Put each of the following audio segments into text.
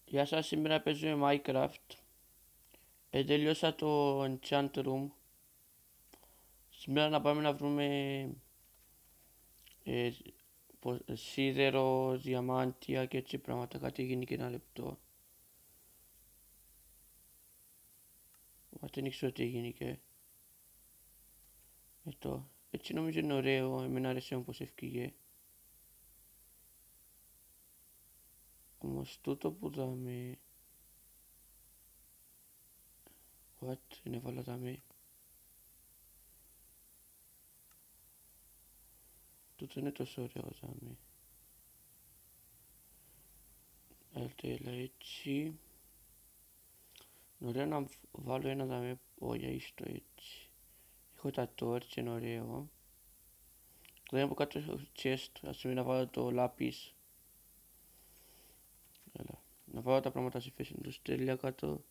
Γεια σας, σήμερα παίζουμε Minecraft. Τελειώσα το Enchant Room. Σήμερα να πάμε να βρούμε ε, σίδερο, διαμάντια και έτσι πράγματα. Κάτι γίνει και ένα λεπτό. Δεν ήξερα τι έγινε και εδώ. Έτσι νομίζω είναι ωραίο, εμένα αρέσει όπως ευκήγε. Όμως τούτο που δάμε... What, δεν έβαλα δάμε. Τούτο είναι τόσο ωραίο δάμε. Έλα έτσι. Είναι ωραίο να βάλω ένα δάμε, όχι istο έτσι. Έχω τα torch, είναι ωραίο. Δεν από κάτω έχω chest, ας πούμε να βάλω το λάπις. Έλα. Να βάλω τα πράγματα στη θέση τους τέλεια κάτω.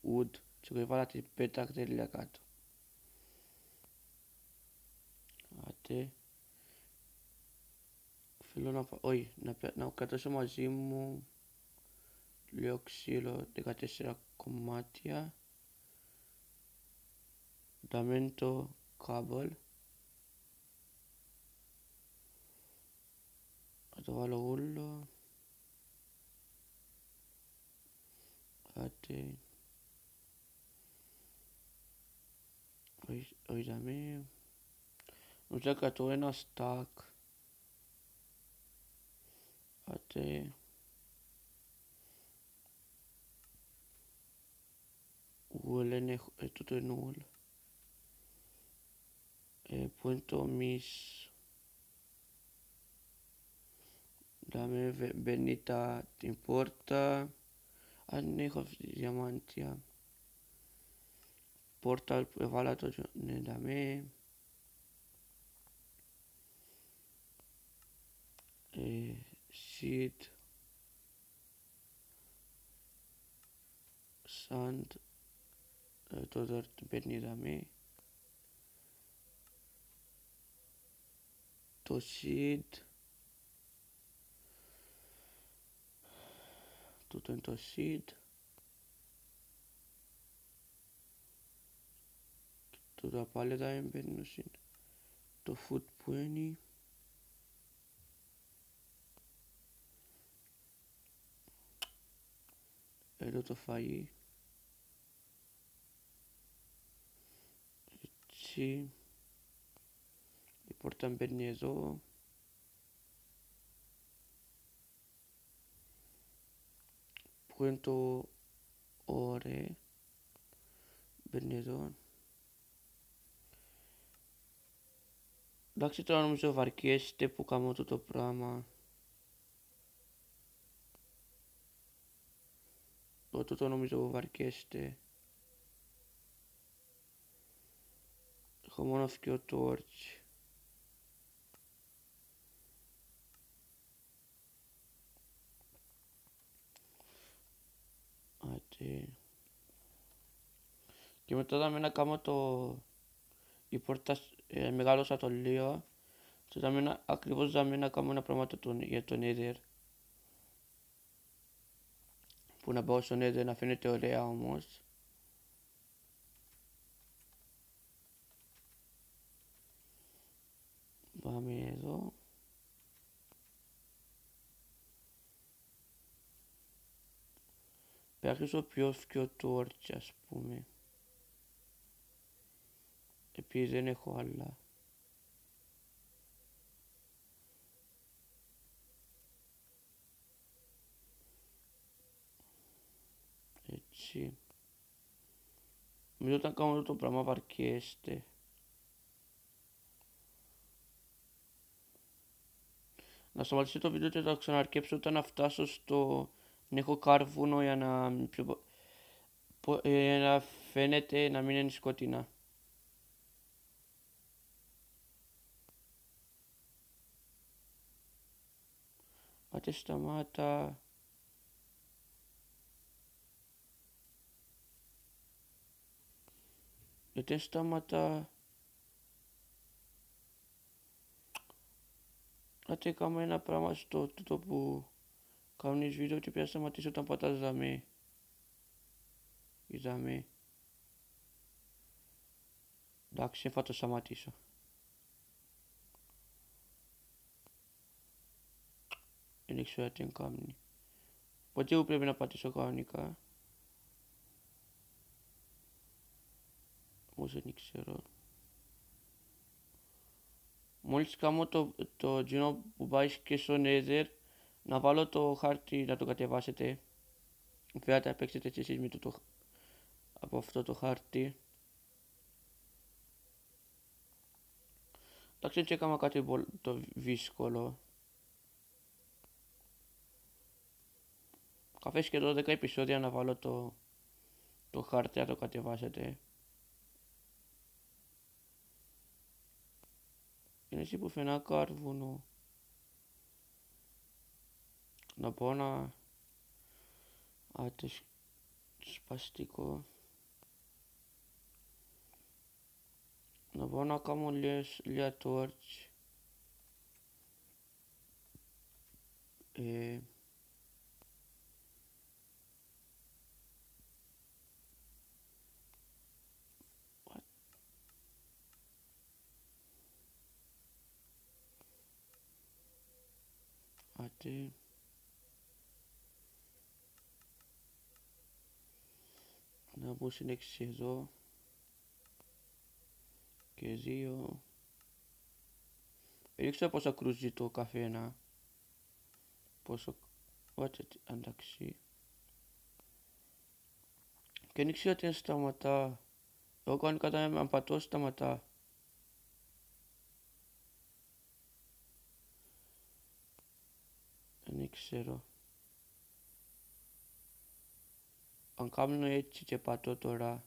Wood. Και έχω βάλω την πέτα τέλεια κάτω. Άτε. Θέλω να όχι, να κρατήσω μαζί μου λίγο ξύλο, 14 κομμάτια. Νταμέντο κάμπολ. Θα το βάλω όλο. Άτε. Όχι δαμέ. Νομίζω κρατώ ένα stack. Άτε. Ούλ είναι τούτο είναι ούλ. Πού είναι το μυς. Δάμε μπαίνει την πόρτα. Αν έχω διαμάντια. Πόρτα έβαλα το ναι δάμε. Seed. Sand. Το dirt μπαίνει δάμε. Το seed. Τούτο είναι το seed. Τούτα πάλι θα μπαίνουν το food που είναι. Εδώ το φαΐ. Έτσι. Η πόρτα μπαίνει εδώ. Που είναι το ωρε. Μπαίνει εδώ. Εντάξει τώρα νομίζω βαρκέστε που κάνω το πράγμα. Τούτο νομίζω βαρκέστε. Έχω μόνο φτιό torch. Άτε. Και μετά δάμε να κάνω η πόρτα μεγάλωσα το λίγο. Και ακριβώς δάμε να κάνω ένα πράγμα για το Nether. Που να πάω στο Nether να φαίνεται ωραία όμως. Πάμε εδώ. Πέραξω πιο φτιό torch ας πούμε. Επειδή δεν έχω άλλα. Έτσι. Νομίζω όταν κάνω το πράγμα βαρκέστε. Να σταματήσω το βίντεο και θα ξαναρκέψω όταν να φτάσω στο... να έχω κάρβουνο για να φαίνεται να μην είναι σκοτεινά. Άτε σταμάτα. Γιατί σταμάτα. Άτε έκαμε ένα πράγμα στο τούτο που Κάνεις βίντεο και πια σταματήσω όταν πατάς δαμέ. Ή δαμέ. Εντάξει, θα το σταματήσω. Δεν ξέρω τι κάνει. Ποτέ που πρέπει να πατήσω κανονικά. Όμως δεν ξέρω. Μόλις κάνω το γινό που πάει και στο Nether, να βάλω το χάρτη να το κατεβάσετε. Βέβαια θα παίξετε και εσείς με από αυτό το χάρτη. Εντάξει, δεν έκανα κάτι το δύσκολο. Καφές και 12 επεισόδια να βάλω το χάρτη να το κατεβάσετε. Είναι εσύ που φαινά κάρβουνο. Να πω να... Άτε σπαστικό. Να πω να κάνω λίγα torch. Άτε. Να μπω συνέχιση εδώ. Και 2. Δεν ξέρω πόσα κρούζει το καθένα. Πόσο... εντάξει. Και δεν ξέρω τι σταματά. Εγώ κάνω κατά αν πατώ σταματά. Δεν ξέρω. Αν κάνω έτσι και πατώ τώρα.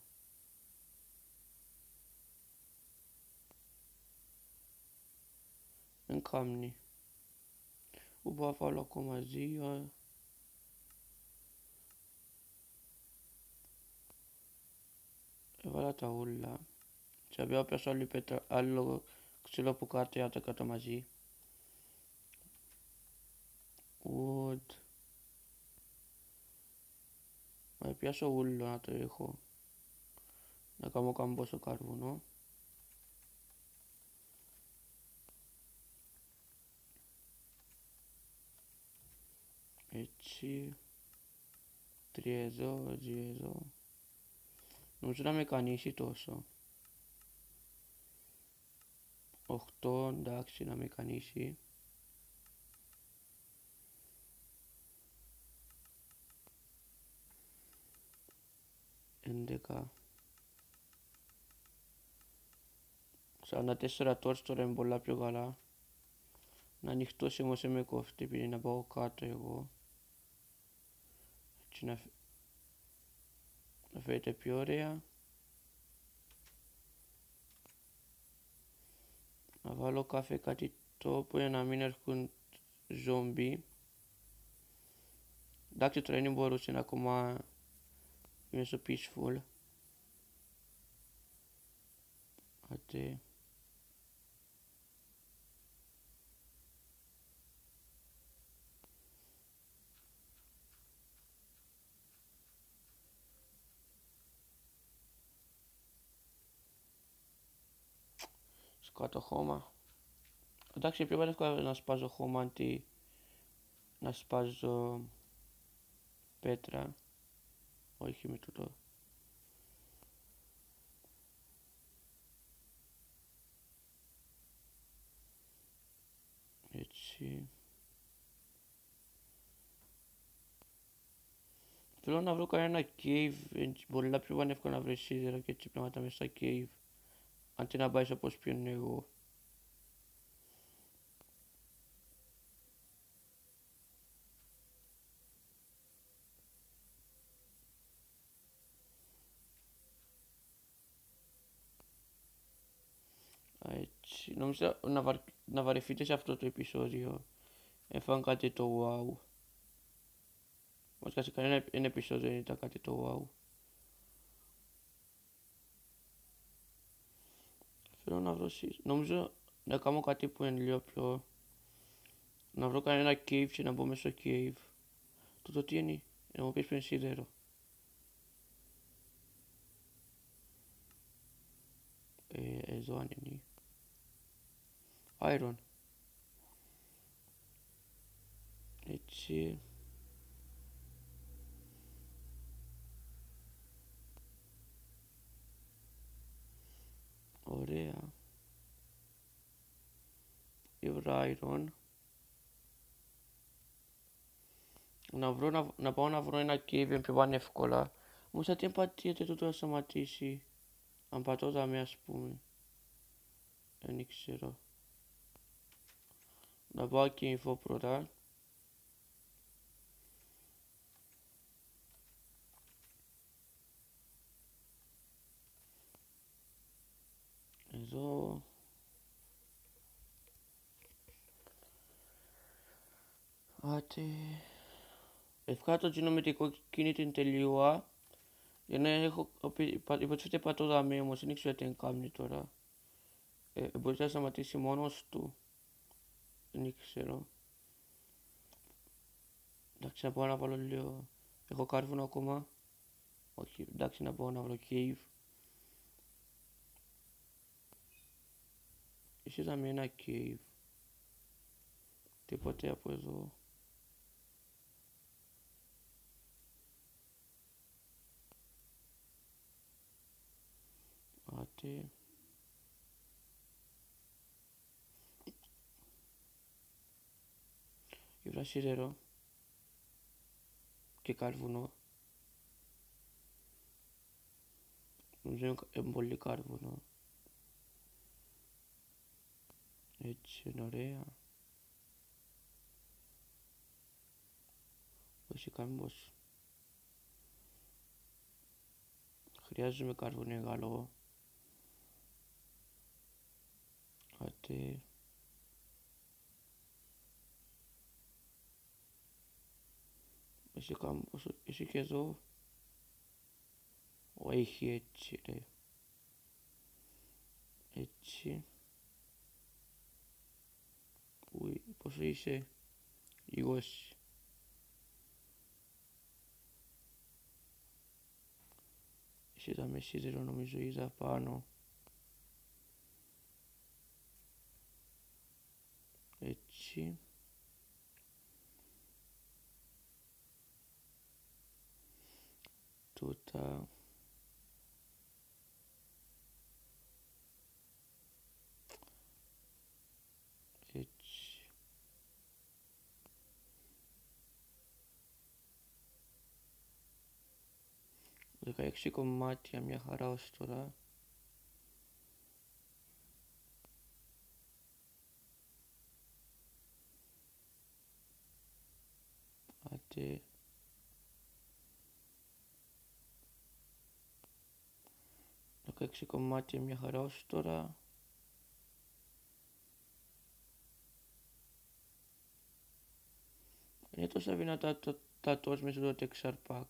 Δεν κάνει. Που μπορώ να βάλω ακόμα 2. Έβαλα τα ούλα. Και θα πιάσω άλλο ξύλο που κάτω για τα κάτω μαζί. Wood. Θα πιάσω ούλο να το έχω. Να κάνω κάμποσο καρβουνό. Έτσι. 3 εδώ, 2 εδώ. Νομίζω να με κανίσει τόσο. 8, εντάξει, να με κανίσει. 11. 44 torch τώρα είναι πολλά πιο καλά. Να ανοιχτώσει όμως με κόφτη επειδή να πάω κάτω εγώ. Έτσι να φαίνεται πιο ωραία. Να βάλω κάθε κάτι τόπο για να μην έρχουν ζόμπι. Εντάξει, τώρα δεν μπορούσε να ακόμα είμαι στο peaceful. Άτε. Σκάτω χώμα. Εντάξει, πιο εύκολα να σπάζω χώμα αντί να σπάζω πέτρα. Όχι με τούτο. Έτσι. Θέλω να βρω κανένα cave. Πολλά πιο εύκολα να βρει σίδερα και έτσι πράγματα μέσα στα cave. Αντί να πάει όπως πιένω εγώ. Έτσι. Νομίζω να βαρεθείτε σε αυτό το επεισόδιο. Έφαγαν κάτι το wow. Βασικά σε κανένα επεισόδιο δεν ήταν κάτι το wow. Θέλω να βρω νομίζω να κάνω κάτι που είναι λίγο πιο... Να βρω κανένα cave και να μπω μέσα στο cave. Τούτο τι είναι, να μου πεις πριν σίδερο. Εδώ αν είναι. Iron. Έτσι. Ωραία. Ήβρα iron. Να πάω να βρω ένα cave πιο πανεύκολα. Μου σαν τι πατήσετε τούτο να σταματήσει. Αν πατώ δάμε ας πούμε. Δεν ξέρω. Να πάω και info πρώτα. Εδώ. Άτε. Ευχά το γίνω με την κόκκινη την τελείωα. Για να έχω υποτίθεται πατώ δάμε όμως, δεν ξέρω τι κάνει τώρα. Μπορεί να σταματήσει μόνος του. Δεν ξέρω. Εντάξει, να πάω να βάλω λίγο. Έχω κάρβουνο ακόμα. Όχι, εντάξει, να πάω να βρω cave. Εσύ είδαμε ένα cave. Τίποτε από εδώ. Άτε. Ήβρα σίδερο. Και κάρβουνο. Νομίζω είναι πολύ κάρβουνο. Έτσι είναι ωραία. Όχι κάμπος. Χρειάζομαι κάρβουνο μεγάλο. Άτε. Εσύ κάμπος, εσύ και εδώ. Όχι έτσι ρε. Έτσι. Ui, πόσο είσαι? 20. Εσύ είδα με σίδερο νομίζω είδα πάνω. Έτσι. Τούτα. Έτσι. Δεκαέξι κομμάτια, μια χαρά ως τώρα. Άτε. Δεκαέξι κομμάτια, μια χαρά ως τώρα. Είναι τόσα δυνατά τα τός μέσα στο texture pack.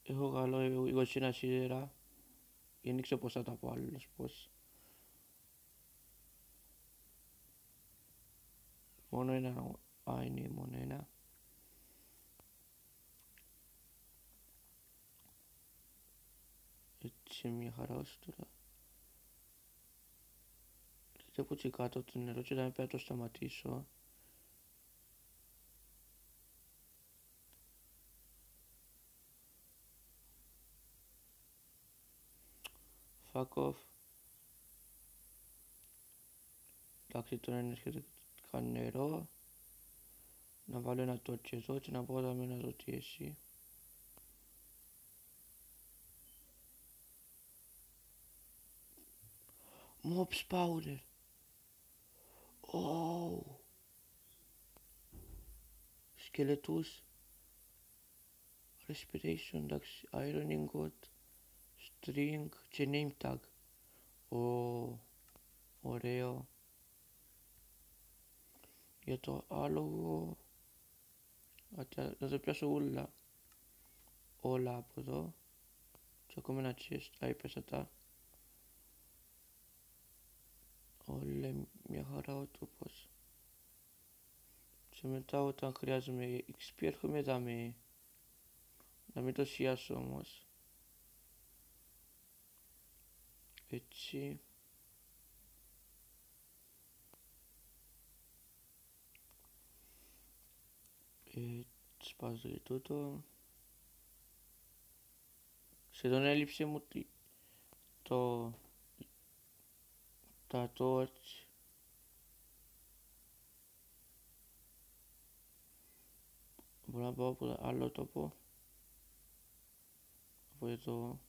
Έχω καλό 21 σίδερα. Δεν ξέρω πώς θα τα πω άλλος πώς. Μόνο ένα. Α, είναι μόνο ένα. Έτσι μια χαρά ως τώρα. Δείτε από εκεί κάτω το νερό και θα πρέπει να το σταματήσω. Fuck off. Εντάξει, τώρα είναι σχετικά νερό. Να βάλω ένα τότσι εδώ και να πω δάμε να δω τι εσύ. Mob spawner. Oh. Σκελετούς. Respiration, εντάξει. Iron ingot. String και name tag. Ωραίο. Για το άλογο. Θα το πιάσω όλα από εδώ. Και ακόμα ένα chest. Έπεσα τα. Όλε μια χαρά ο τόπος. Και μετά όταν χρειάζομαι XP έρχομαι δάμε. Να μην το σιάσω όμως. Έτσι. Σπάζω και τούτο. Σχεδόν έλειψε μου τα torch. Μπορώ να πάω από άλλο τόπο. Από εδώ.